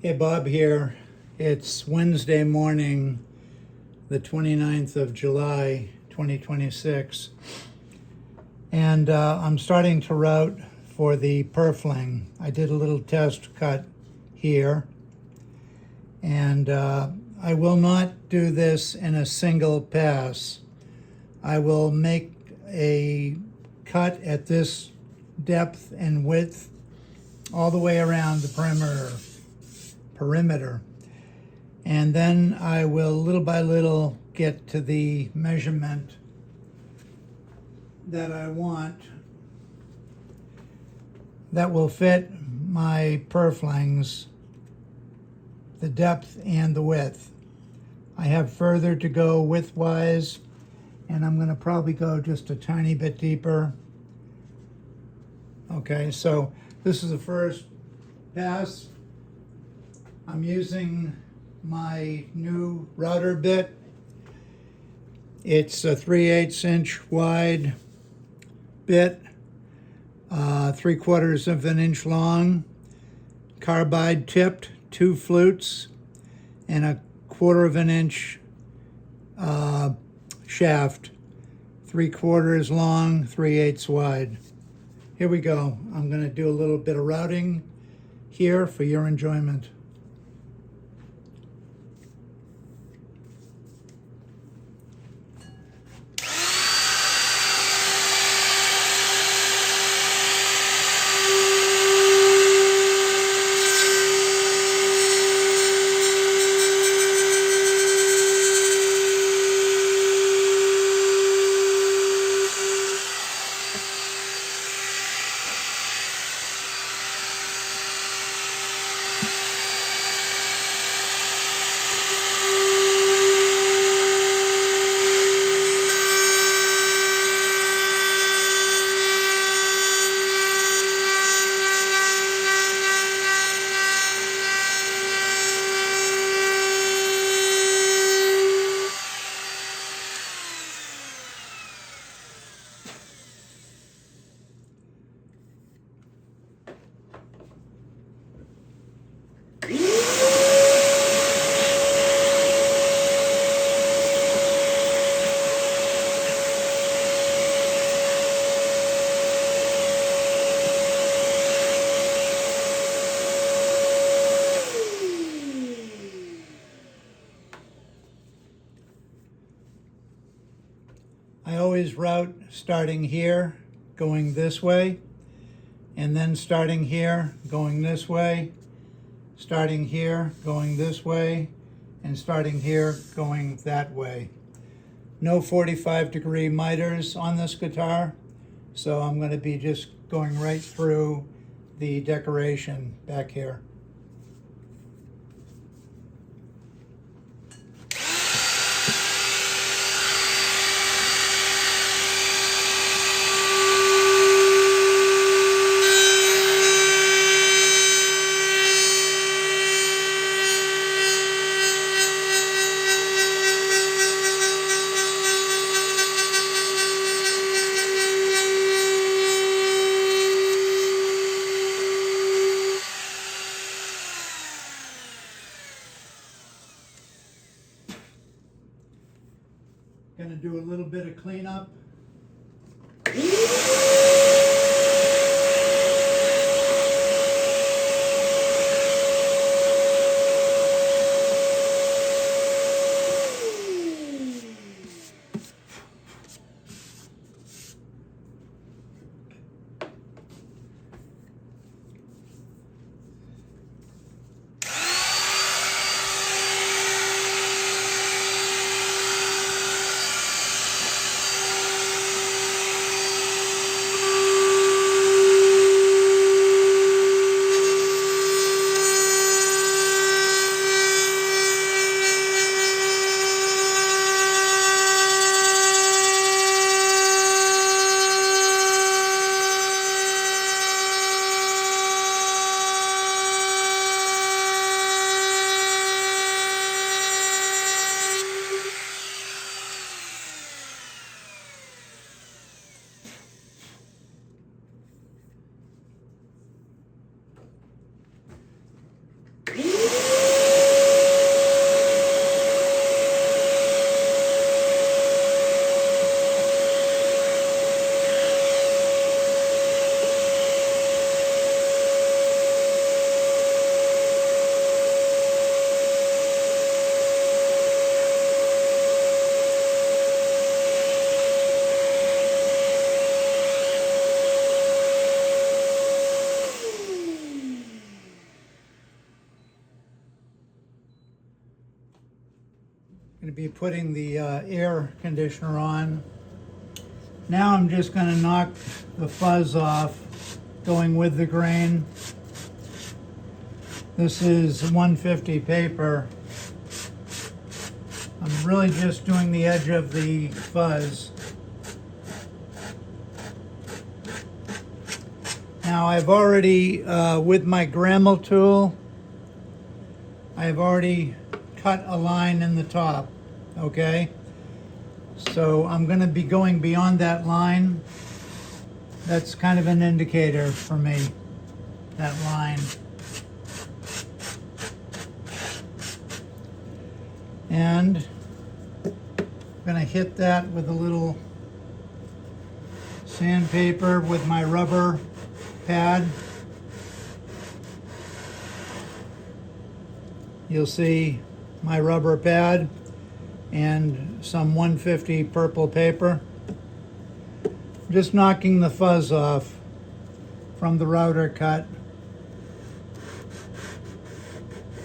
Hey, Bob here. It's Wednesday morning, the 29th of July, 2026. And I'm starting to route for the Purfling. I did a little test cut here. And I will not do this in a single pass. I will make a cut at this depth and width all the way around the perimeter, and then I will little by little get to the measurement that I want that will fit my purflings, the depth and the width. I have further to go width-wise, and I'm going to probably go just a tiny bit deeper. Okay, so this is the first pass. I'm using my new router bit. It's a 3/8 inch wide bit, 3/4 of an inch long, carbide tipped, 2 flutes, and a 1/4 of an inch shaft, 3/4 long, 3/8 wide. Here we go. I'm going to do a little bit of routing here for your enjoyment. I always route starting here, going this way, and then starting here, going this way, starting here, going this way, and starting here, going that way. No 45-degree miters on this guitar, so I'm going to be just going right through the decoration back here. Gonna do a little bit of cleanup. going to be putting the air conditioner on. Now I'm just going to knock the fuzz off, going with the grain. This is 150 paper. I'm really just doing the edge of the fuzz. Now I've already, with my Incremental tool, I've already cut a line in the top, okay? So I'm going to be going beyond that line. That's kind of an indicator for me, that line. And I'm going to hit that with a little sandpaper with my rubber pad. You'll see my rubber pad and some 150 purple paper. Just knocking the fuzz off from the router cut.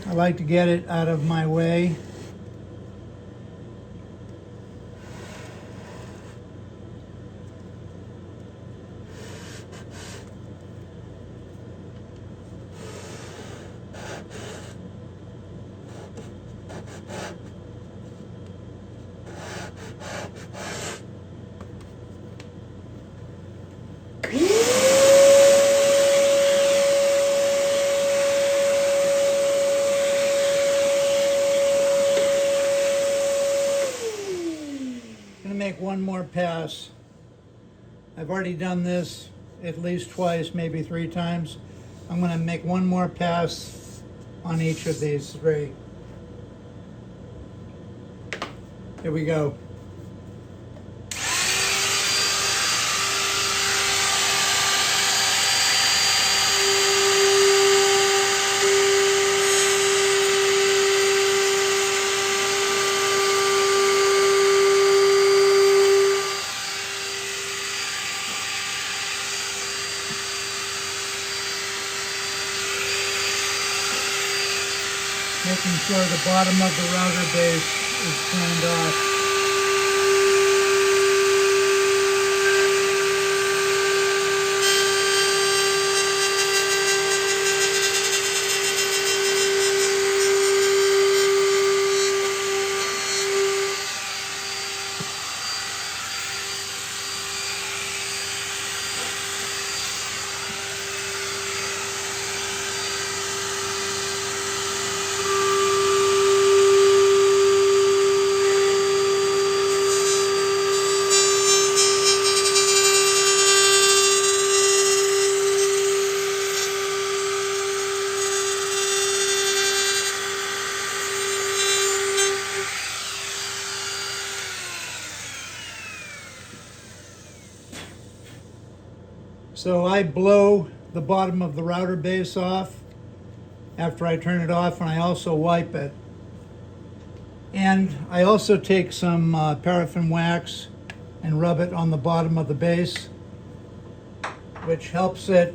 I like to get it out of my way. Make one more pass. I've already done this at least twice, maybe 3 times. I'm going to make one more pass on each of these 3. Here we go. Making sure the bottom of the router base is turned off. So I blow the bottom of the router base off after I turn it off, and I also wipe it. And I also take some paraffin wax and rub it on the bottom of the base, which helps it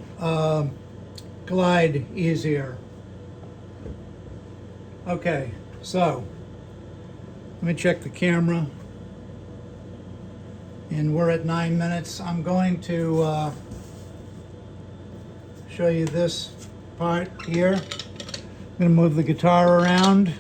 glide easier. Okay, so let me check the camera. And we're at 9 minutes. I'm going to show you this part here. I'm going to move the guitar around.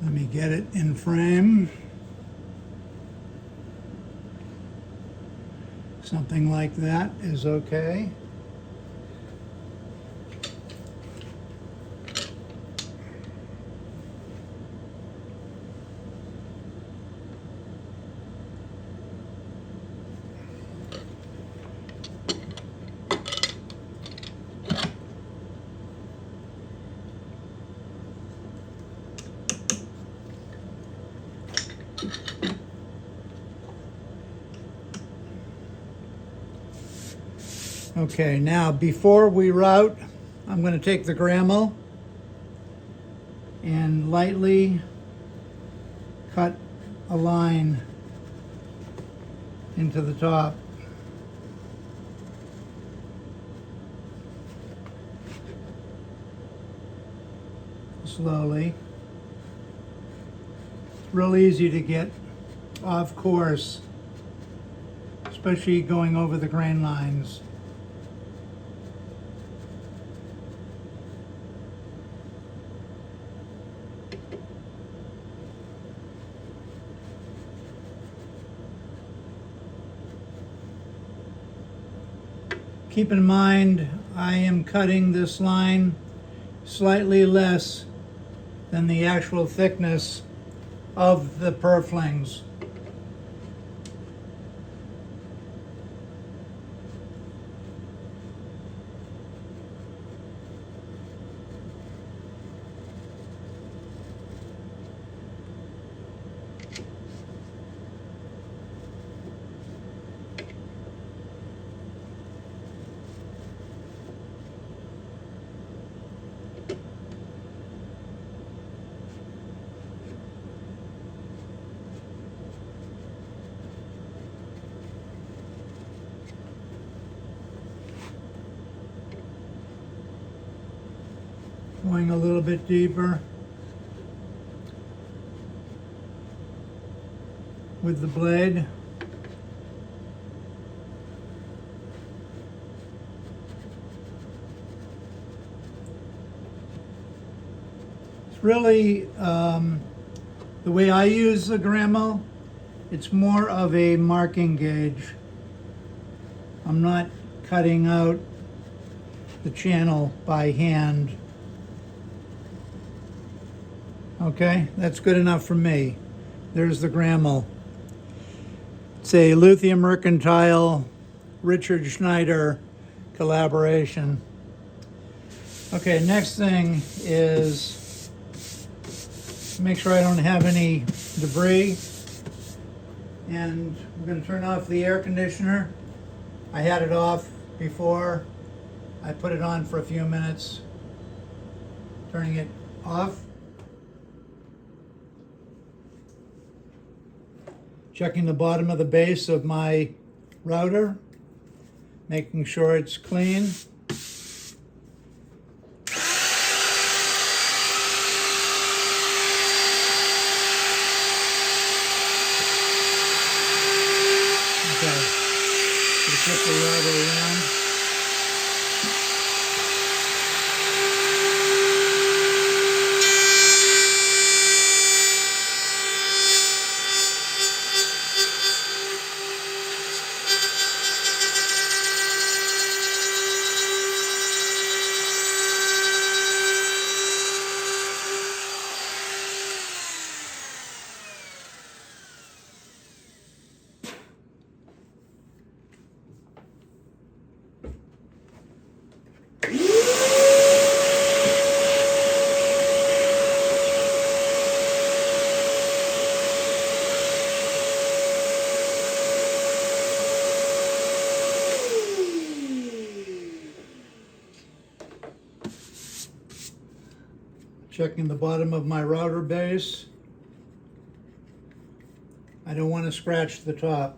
Let me get it in frame. Something like that is okay. Okay, now before we route, I'm going to take the Grammel and lightly cut a line into the top. Slowly. It's real easy to get off course, especially going over the grain lines. Keep in mind, I am cutting this line slightly less than the actual thickness of the purflings. Going a little bit deeper with the blade. It's really, the way I use the Grammel, it's more of a marking gauge. I'm not cutting out the channel by hand. Okay, that's good enough for me. There's the Grammel. It's a Lithium Mercantile Richard Schneider collaboration. Okay, next thing is make sure I don't have any debris. And I'm going to turn off the air conditioner. I had it off before. I put it on for a few minutes. Turning it off. Checking the bottom of the base of my router, making sure it's clean. Okay, flip the router around. Checking the bottom of my router base. I don't want to scratch the top.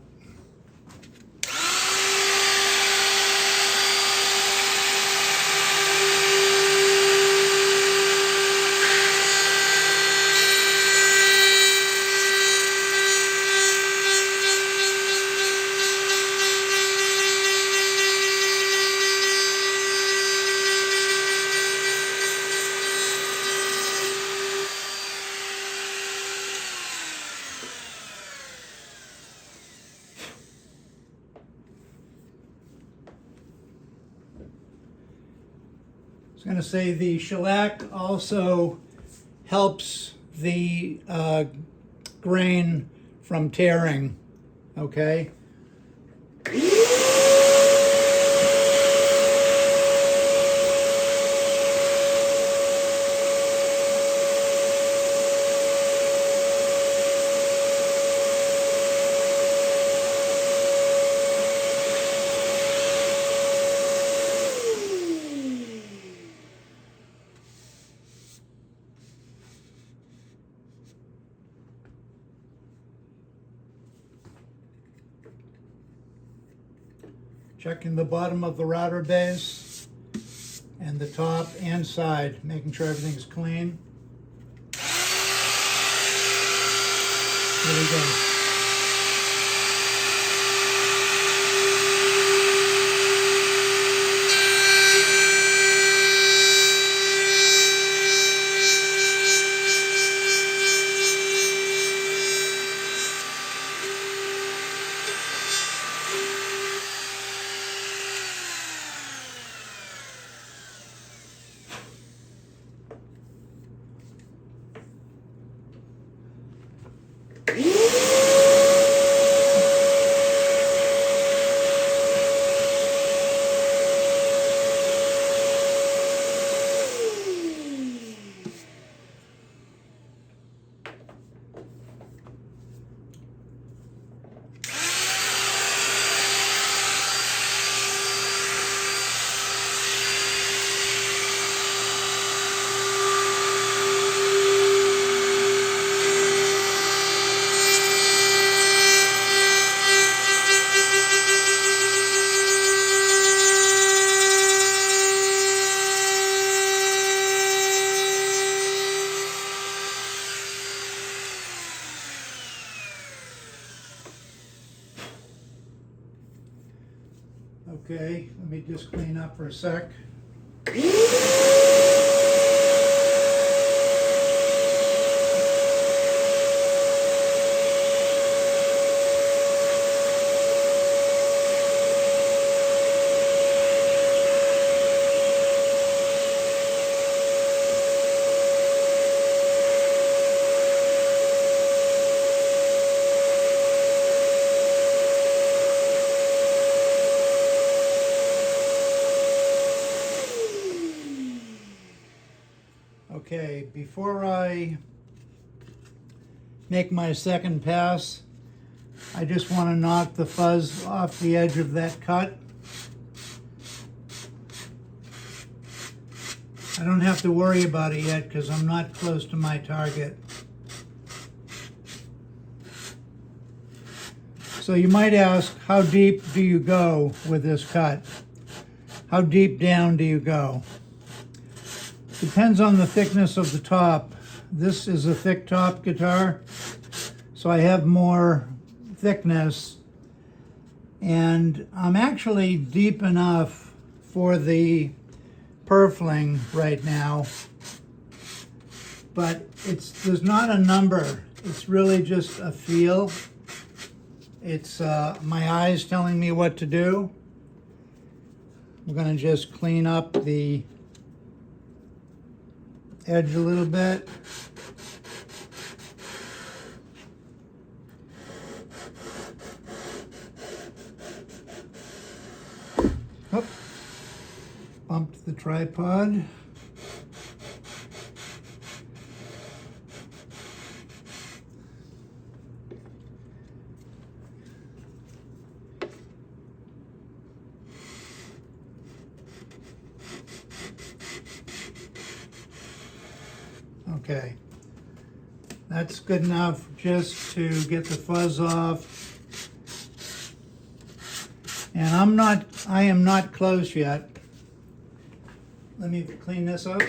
I was going to say the shellac also helps the grain from tearing, okay? Checking the bottom of the router base and the top and side, making sure everything's clean. Here we go. Okay, let me just clean up for a sec. Okay, before I make my second pass, I just want to knock the fuzz off the edge of that cut. I don't have to worry about it yet because I'm not close to my target. So you might ask, how deep do you go with this cut? How deep down do you go? Depends on the thickness of the top. This is a thick top guitar, so I have more thickness, and I'm actually deep enough for the Purfling right now, but there's not a number. It's really just a feel. It's my eyes telling me what to do. I'm going to just clean up the edge a little bit. Oh, bumped the tripod. Okay, that's good enough just to get the fuzz off. And I am not close yet. Let me clean this up.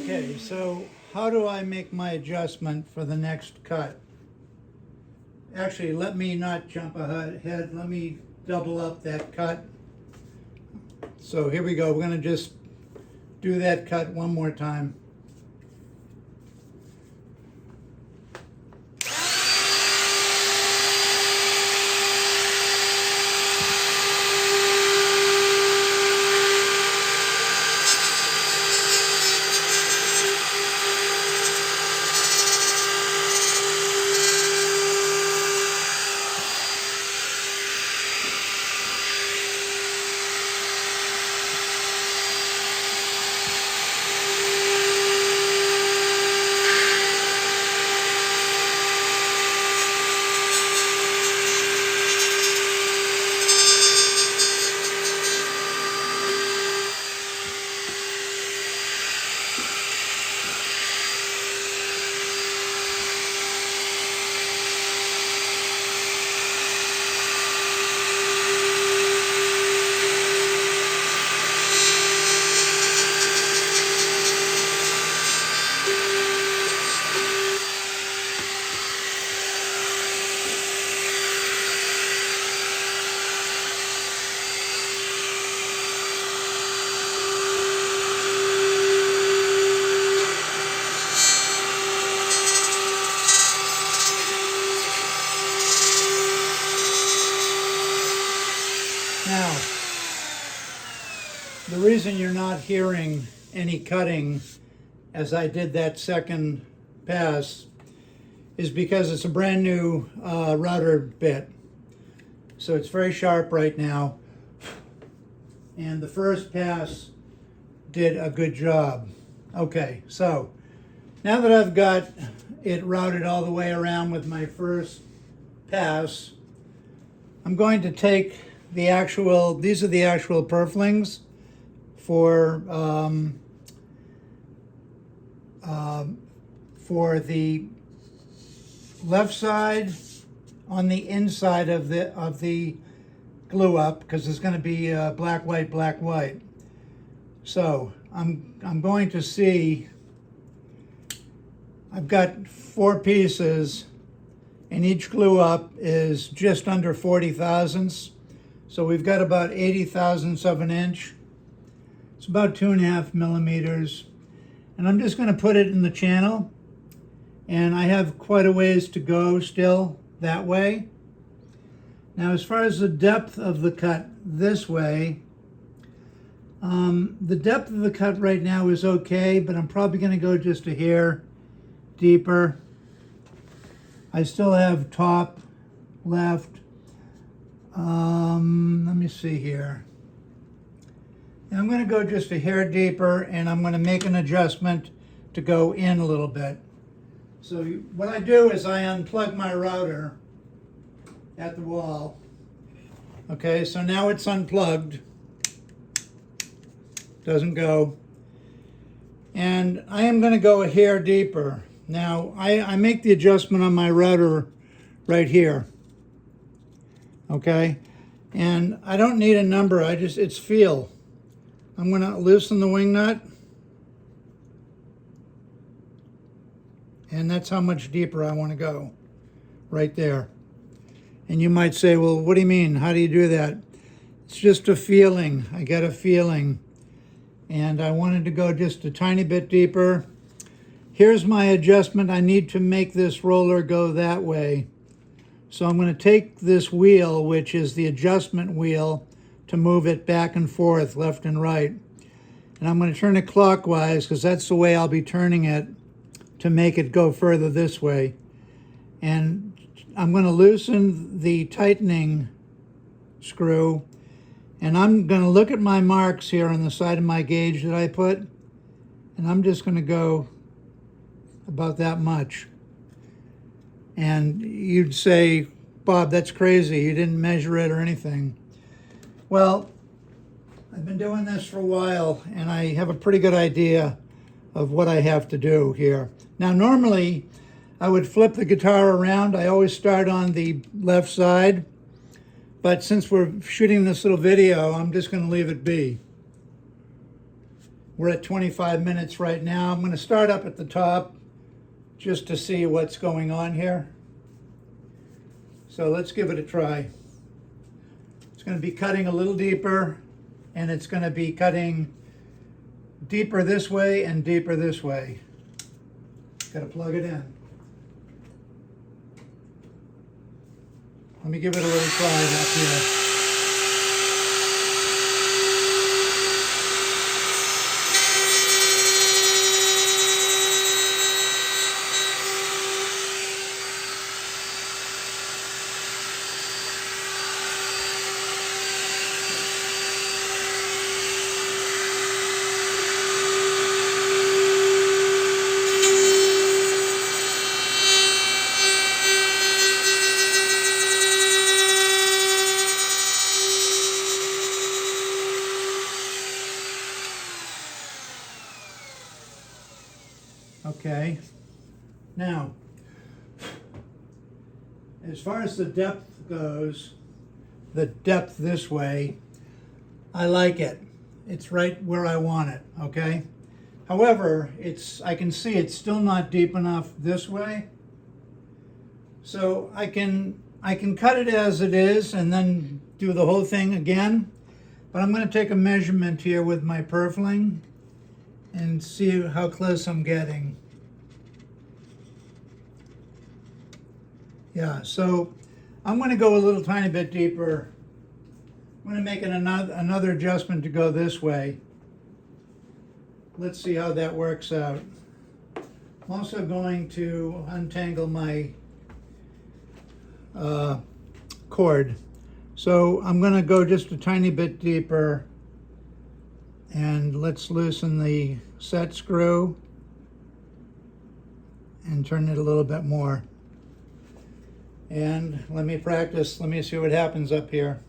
Okay, so how do I make my adjustment for the next cut? Actually, let me not jump ahead. Let me double up that cut. So here we go. We're going to just do that cut one more time. Now, the reason you're not hearing any cutting as I did that second pass is because it's a brand new router bit. So it's very sharp right now. And the first pass did a good job. Okay, so now that I've got it routed all the way around with my first pass, I'm going to take the actual, these are the actual purflings for the left side on the inside of the glue up, because it's going to be black, white, black, white. So I'm going to see, I've got 4 pieces and each glue up is just under 40 thousandths. So we've got about 80 thousandths of an inch. It's about 2.5 millimeters. And I'm just going to put it in the channel. And I have quite a ways to go still that way. Now, as far as the depth of the cut this way, the depth of the cut right now is okay, but I'm probably going to go just a hair deeper. I still have top left. Let me see here. And I'm going to go just a hair deeper, and I'm going to make an adjustment to go in a little bit. So what I do is I unplug my router at the wall. Okay, so now it's unplugged. Doesn't go. And I am going to go a hair deeper. Now, I make the adjustment on my router right here. Okay, and I don't need a number, it's feel. I'm going to loosen the wing nut. And that's how much deeper I want to go, right there. And you might say, well, what do you mean? How do you do that? It's just a feeling. I get a feeling. And I wanted to go just a tiny bit deeper. Here's my adjustment. I need to make this roller go that way. So I'm going to take this wheel, which is the adjustment wheel, to move it back and forth, left and right. And I'm going to turn it clockwise, because that's the way I'll be turning it, to make it go further this way. And I'm going to loosen the tightening screw, and I'm going to look at my marks here on the side of my gauge that I put, and I'm just going to go about that much. And you'd say, Bob, that's crazy. You didn't measure it or anything. Well, I've been doing this for a while, and I have a pretty good idea of what I have to do here. Now, normally, I would flip the guitar around. I always start on the left side. But since we're shooting this little video, I'm just going to leave it be. We're at 25 minutes right now. I'm going to start up at the top just to see what's going on here. So let's give it a try. It's going to be cutting a little deeper, and it's going to be cutting deeper this way and deeper this way. Got to plug it in. Let me give it a little try up here. Okay, now, as far as the depth goes, the depth this way, I like it. It's right where I want it, okay? However, I can see it's still not deep enough this way. So I can cut it as it is and then do the whole thing again. But I'm going to take a measurement here with my Purfling and see how close I'm getting. Yeah, so I'm going to go a little tiny bit deeper I'm going to make another adjustment to go this way. Let's see how that works out. I'm also going to untangle my cord. So I'm going to go just a tiny bit deeper, and let's loosen the set screw and turn it a little bit more. And let me practice. Let me see what happens up here.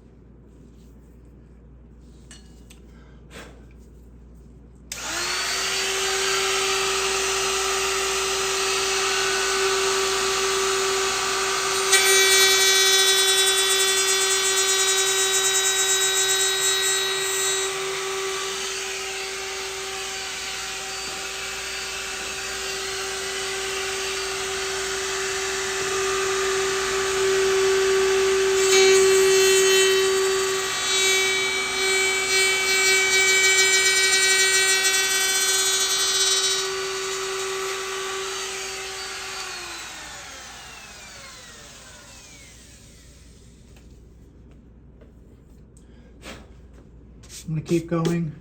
I'm going to keep going.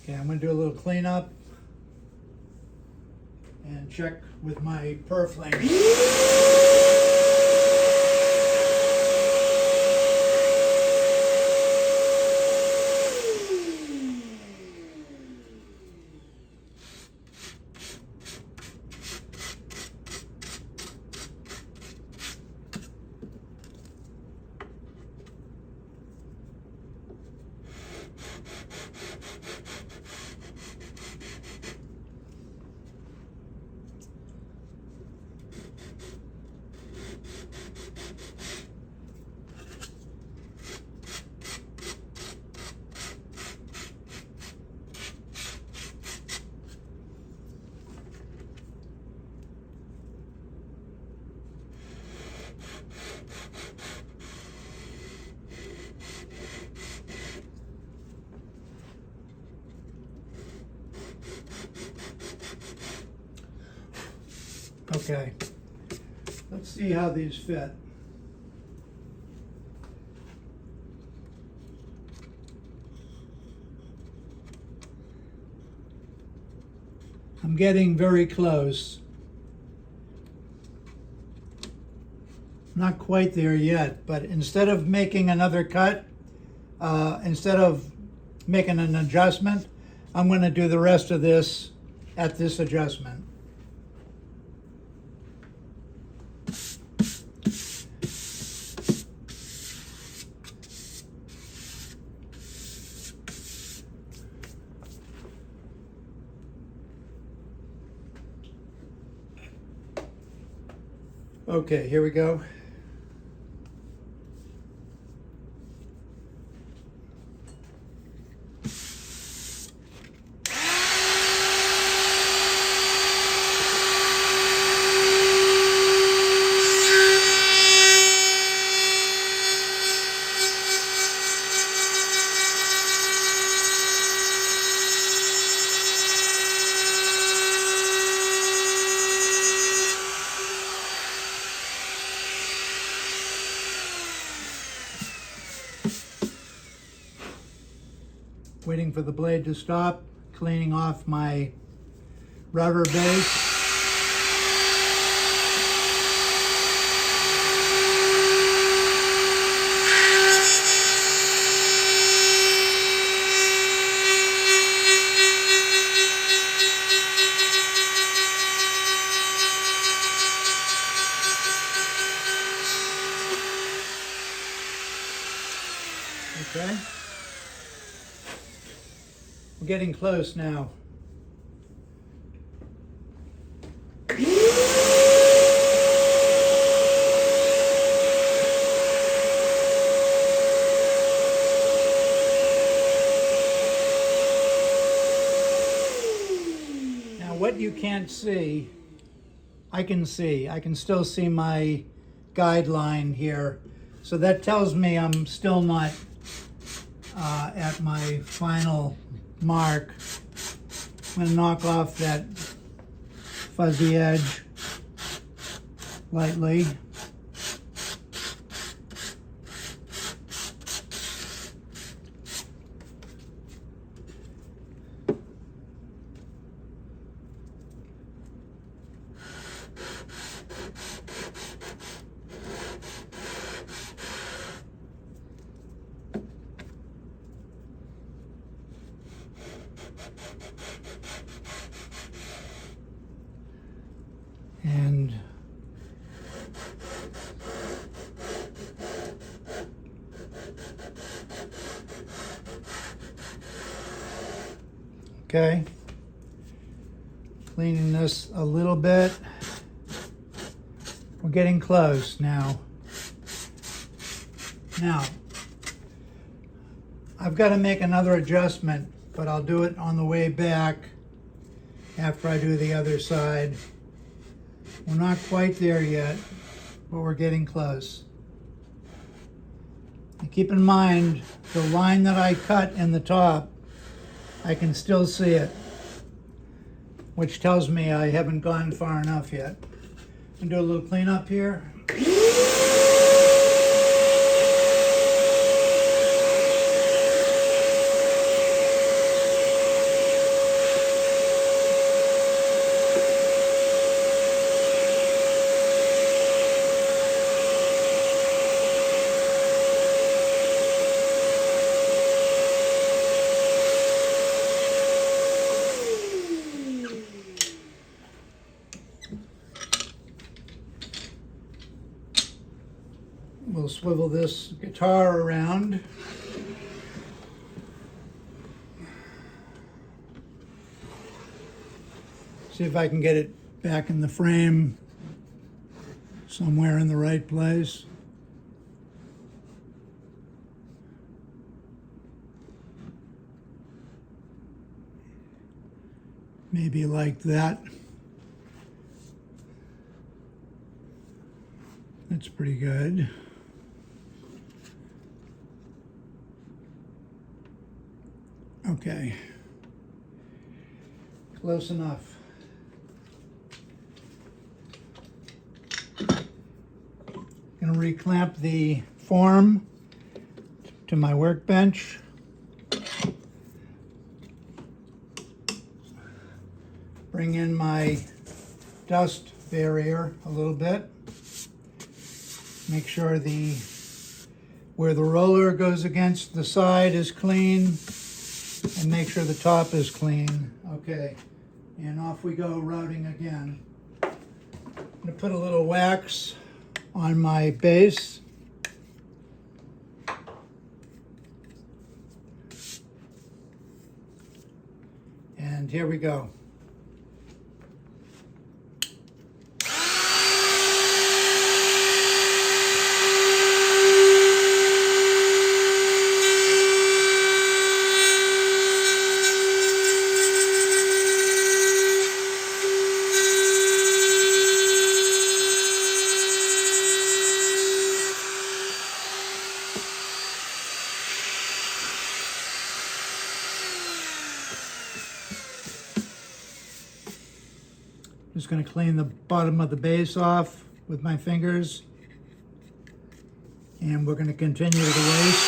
Okay, I'm going to do a little cleanup and check with my Purfling. Okay, let's see how these fit. I'm getting very close. Not quite there yet, but instead of making another cut, instead of making an adjustment, I'm going to do the rest of this at this adjustment. Okay, here we go. Waiting for the blade to stop, cleaning off my router base. Okay. We're getting close now. what you can't see, I can see. I can still see my guideline here. So that tells me I'm still not at my final mark. I'm going to knock off that fuzzy edge lightly. And okay, cleaning this a little bit. We're getting close now. Now, I've got to make another adjustment, but I'll do it on the way back after I do the other side. We're not quite there yet, but we're getting close. And keep in mind, the line that I cut in the top, I can still see it, which tells me I haven't gone far enough yet. I'm gonna do a little cleanup here. We'll swivel this guitar around. See if I can get it back in the frame somewhere in the right place. Maybe like that. That's pretty good. Okay, close enough. I'm going to reclamp the form to my workbench. Bring in my dust barrier a little bit. Make sure where the roller goes against the side is clean. And make sure the top is clean. Okay, and off we go routing again. I'm gonna put a little wax on my base. And here we go. Just going to clean the bottom of the base off with my fingers. And we're going to continue to waste.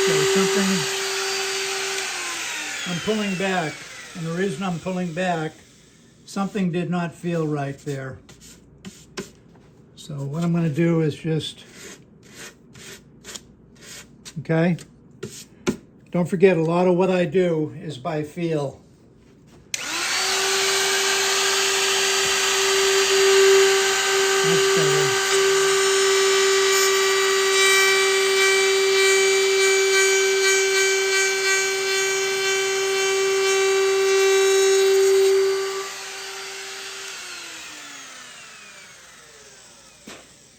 So something I'm pulling back, and the reason I'm pulling back, something did not feel right there. So what I'm going to do is just, okay? Don't forget, a lot of what I do is by feel. That's better.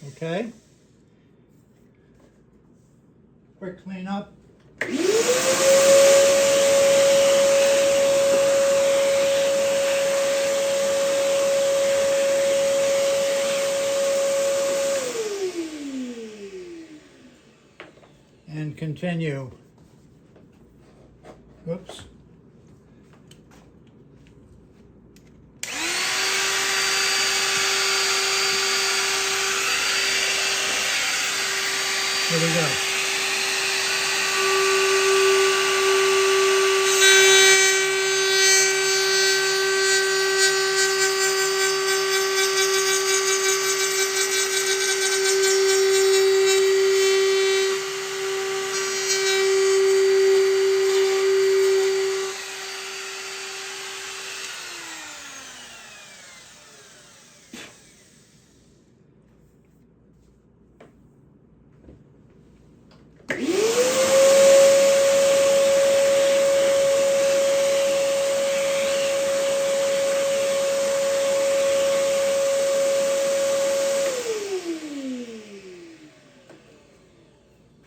Okay. Quick cleanup. and continue. Oops. Here we go.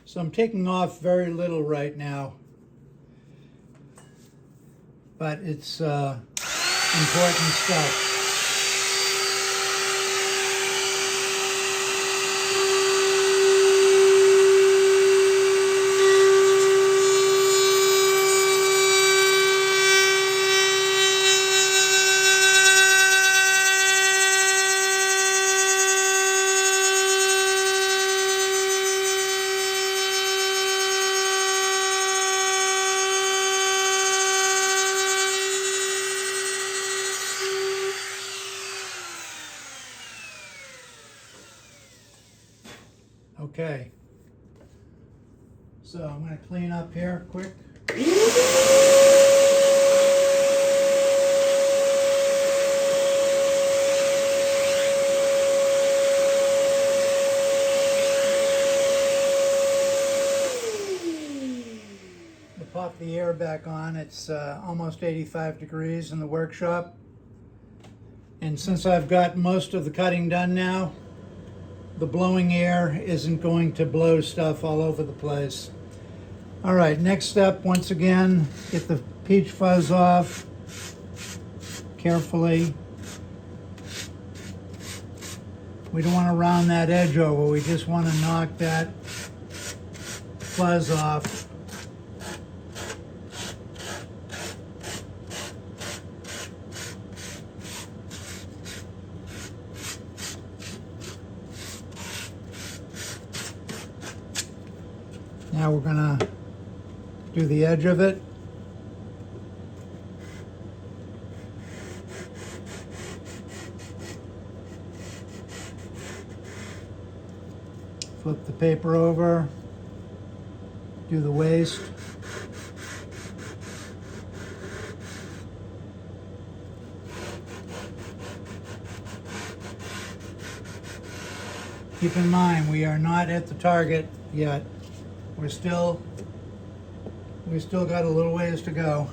So I'm taking off very little right now, but it's important stuff. Okay, so I'm going to clean up here quick. To pop the air back on, it's almost 85 degrees in the workshop. And since I've got most of the cutting done now, the blowing air isn't going to blow stuff all over the place. All right, next step, once again, get the peach fuzz off carefully. We don't want to round that edge over, we just want to knock that fuzz off. Now we're going to do the edge of it. Flip the paper over, do the waste. Keep in mind, we are not at the target yet. We still got a little ways to go.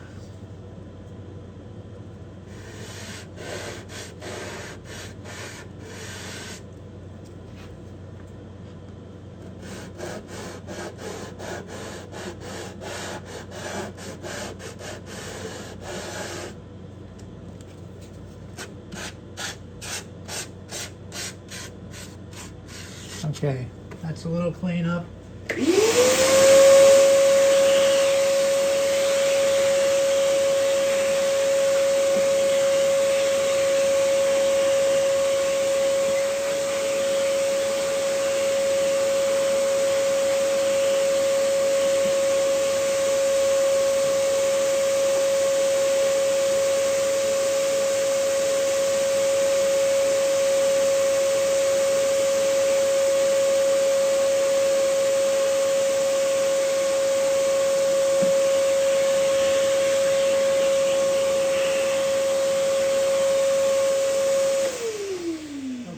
Okay, that's a little cleanup.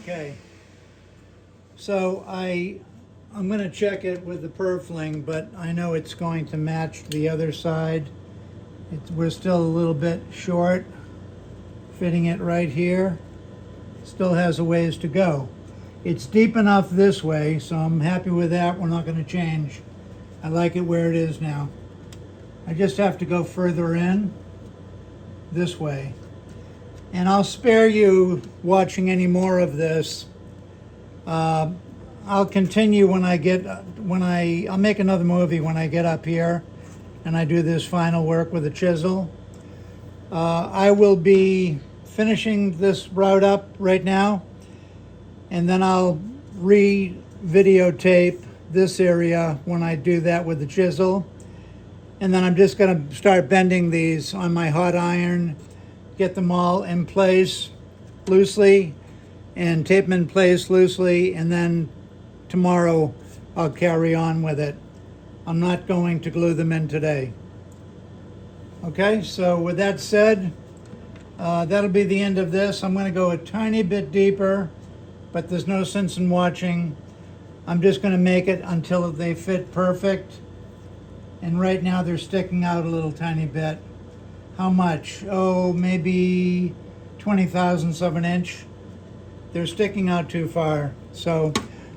Okay, so I'm going to check it with the Purfling, but I know it's going to match the other side. We're still a little bit short, fitting it right here. Still has a ways to go. It's deep enough this way, so I'm happy with that. We're not going to change. I like it where it is now. I just have to go further in this way. And I'll spare you watching any more of this. I'll continue when I'll make another movie when I get up here and I do this final work with a chisel. I will be finishing this route up right now, and then I'll re-videotape this area when I do that with the chisel. And then I'm just going to start bending these on my hot iron, get them all in place loosely, and tape them in place loosely, and then tomorrow I'll carry on with it. I'm not going to glue them in today. Okay, so with that said, that'll be the end of this. I'm going to go a tiny bit deeper, but there's no sense in watching. I'm just going to make it until they fit perfect. And right now they're sticking out a little tiny bit. How much? Oh, maybe 20 thousandths of an inch. They're sticking out too far. So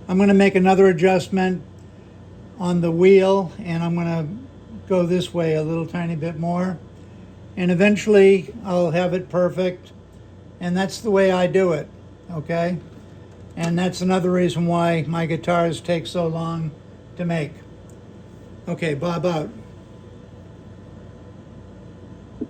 I'm going to make another adjustment on the wheel, and I'm going to go this way a little tiny bit more. And eventually I'll have it perfect. And that's the way I do it, okay? And that's another reason why my guitars take so long to make. Okay, Bob out.